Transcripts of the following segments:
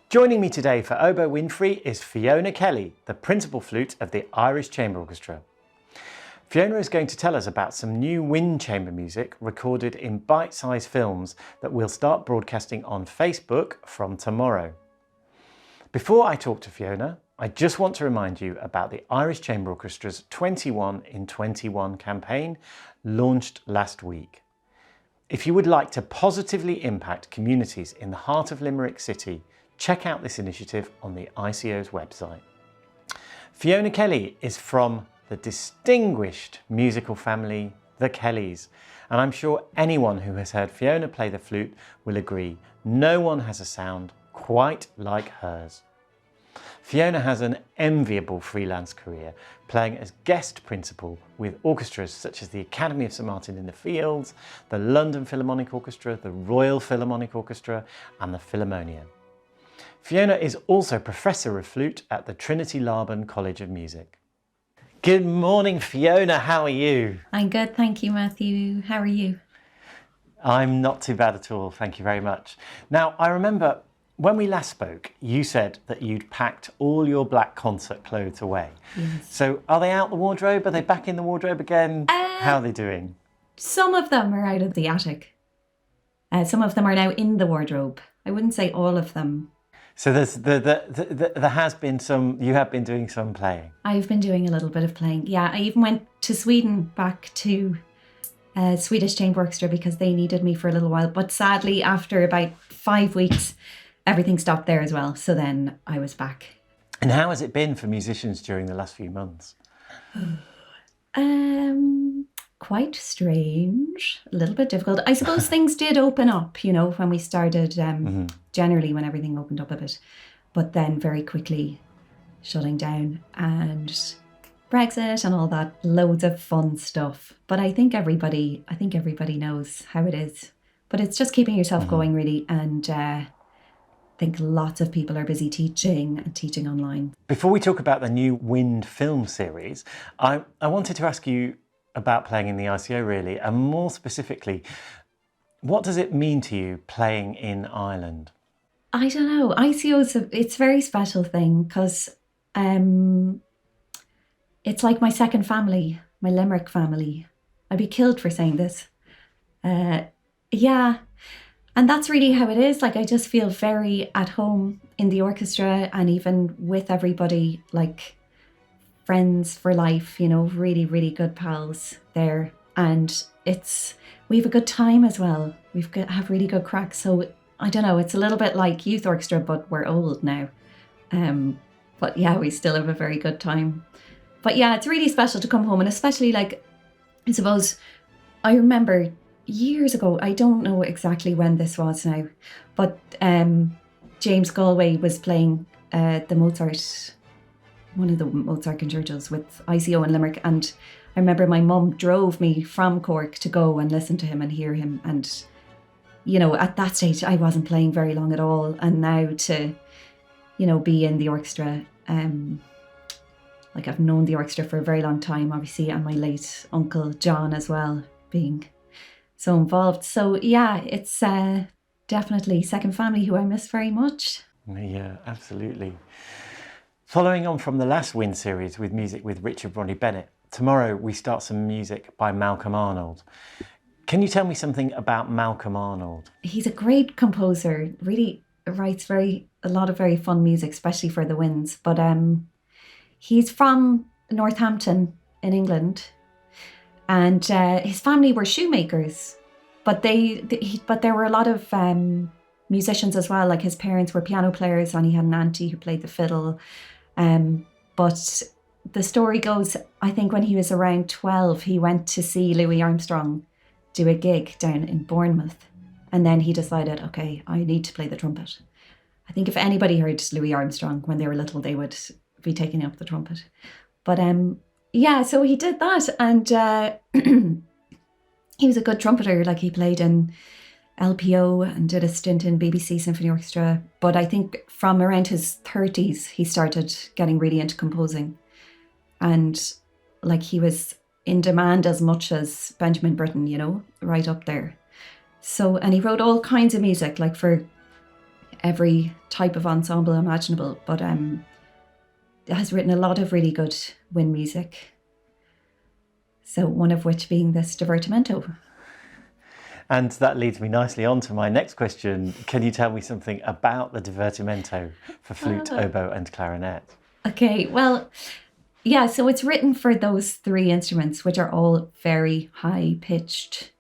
Joining me today for Oboe Windfree is Fiona Kelly, the principal flute of the Irish Chamber Orchestra. Fiona is going to tell us about some new wind chamber music recorded in bite-sized films that we'll start broadcasting on Facebook from tomorrow. Before I talk to Fiona, I just want to remind you about the Irish Chamber Orchestra's 21 in 21 campaign launched last week. If you would like to positively impact communities in the heart of Limerick City, check out this initiative on the ICO's website. Fiona Kelly is from the distinguished musical family, the Kellys, and I'm sure anyone who has heard Fiona play the flute will agree no one has a sound quite like hers. Fiona has an enviable freelance career, playing as guest principal with orchestras such as the Academy of St Martin in the Fields, the London Philharmonic Orchestra, the Royal Philharmonic Orchestra and the Philharmonia. Fiona is also Professor of Flute at the Trinity Laban College of Music. Good morning, Fiona. How are you? I'm good, thank you, Matthew. How are you? I'm not too bad at all, thank you very much. Now, I remember when we last spoke, you said that you'd packed all your black concert clothes away. Yes. So are they out the wardrobe? Are they back in the wardrobe again? How are they doing? Some of them are out of the attic. Some of them are now in the wardrobe. I wouldn't say all of them. So there has been some, you have been doing some playing. I've been doing a little bit of playing. Yeah, I even went to Sweden, back to Swedish Chamber Orchestra, because they needed me for a little while. But sadly, after about 5 weeks, everything stopped there as well. So then I was back. And how has it been for musicians during the last few months? Quite strange, a little bit difficult. I suppose things did open up, you know, when we started, generally when everything opened up a bit, but then very quickly shutting down and Brexit and all that, loads of fun stuff. But I think everybody knows how it is. But it's just keeping yourself going, really, and I think lots of people are busy teaching and teaching online. Before we talk about the new Wind film series, I wanted to ask you about playing in the ICO, really, and more specifically, what does it mean to you playing in Ireland? I don't know. ICO it's a very special thing because it's like my second family, my Limerick family. I'd be killed for saying this. Yeah. And that's really how it is. Like, I just feel very at home in the orchestra and even with everybody, like friends for life, you know, really, really good pals there. And we have a good time as well. Have really good crack. So I don't know, it's a little bit like youth orchestra, but we're old now. But yeah, we still have a very good time. But yeah, it's really special to come home. And especially, like, I suppose I remember years ago, I don't know exactly when this was now, but James Galway was playing one of the Mozart concertos with ICO in Limerick, and I remember my mum drove me from Cork to go and listen to him and hear him. And you know, at that stage I wasn't playing very long at all, and now to, you know, be in the orchestra, like, I've known the orchestra for a very long time, obviously, and my late uncle John as well being so involved. So yeah, it's definitely second family who I miss very much. Yeah, absolutely. Following on from the last Wind series with music with Richard Rodney Bennett, tomorrow we start some music by Malcolm Arnold. Can you tell me something about Malcolm Arnold? He's a great composer, really writes a lot of very fun music, especially for the winds. But he's from Northampton in England, and his family were shoemakers, but there were a lot of musicians as well. Like, his parents were piano players, and he had an auntie who played the fiddle. But the story goes, I think when he was around 12, he went to see Louis Armstrong do a gig down in Bournemouth, and then he decided, okay, I need to play the trumpet. I think if anybody heard Louis Armstrong when they were little, they would be taking up the trumpet. But yeah, so he did that, and he was a good trumpeter. Like, he played in LPO and did a stint in BBC Symphony Orchestra. But I think from around his 30s, he started getting really into composing. And like, he was in demand as much as Benjamin Britten, you know, right up there. So, and he wrote all kinds of music, like for every type of ensemble imaginable, but has written a lot of really good wind music. So one of which being this divertimento. And that leads me nicely on to my next question. Can you tell me something about the divertimento for flute, oboe and clarinet? Okay, well, yeah, so it's written for those three instruments, which are all very high-pitched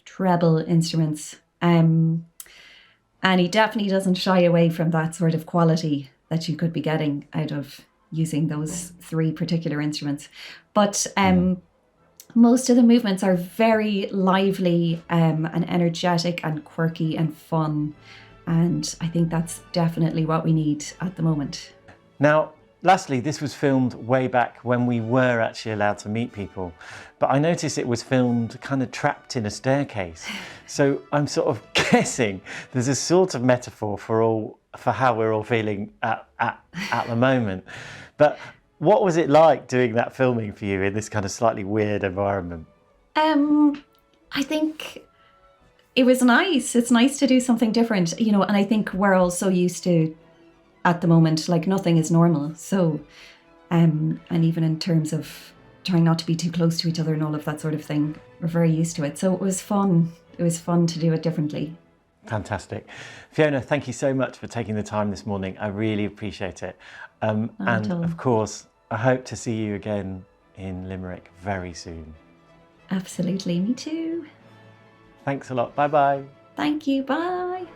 treble instruments. And he definitely doesn't shy away from that sort of quality that you could be getting out of using those three particular instruments. But most of the movements are very lively and energetic and quirky and fun. And I think that's definitely what we need at the moment. Now, lastly, this was filmed way back when we were actually allowed to meet people. But I noticed it was filmed kind of trapped in a staircase. So I'm sort of guessing there's a sort of metaphor for how we're all feeling at the moment. But what was it like doing that filming for you in this kind of slightly weird environment? I think it was nice. It's nice to do something different, you know, and I think we're all so used to, at the moment, like nothing is normal. So, and even in terms of trying not to be too close to each other and all of that sort of thing, we're very used to it. So it was fun. It was fun to do it differently. Fantastic. Fiona, thank you so much for taking the time this morning. I really appreciate it. And of course, I hope to see you again in Limerick very soon. Absolutely, me too. Thanks a lot. Bye-bye. Thank you, bye.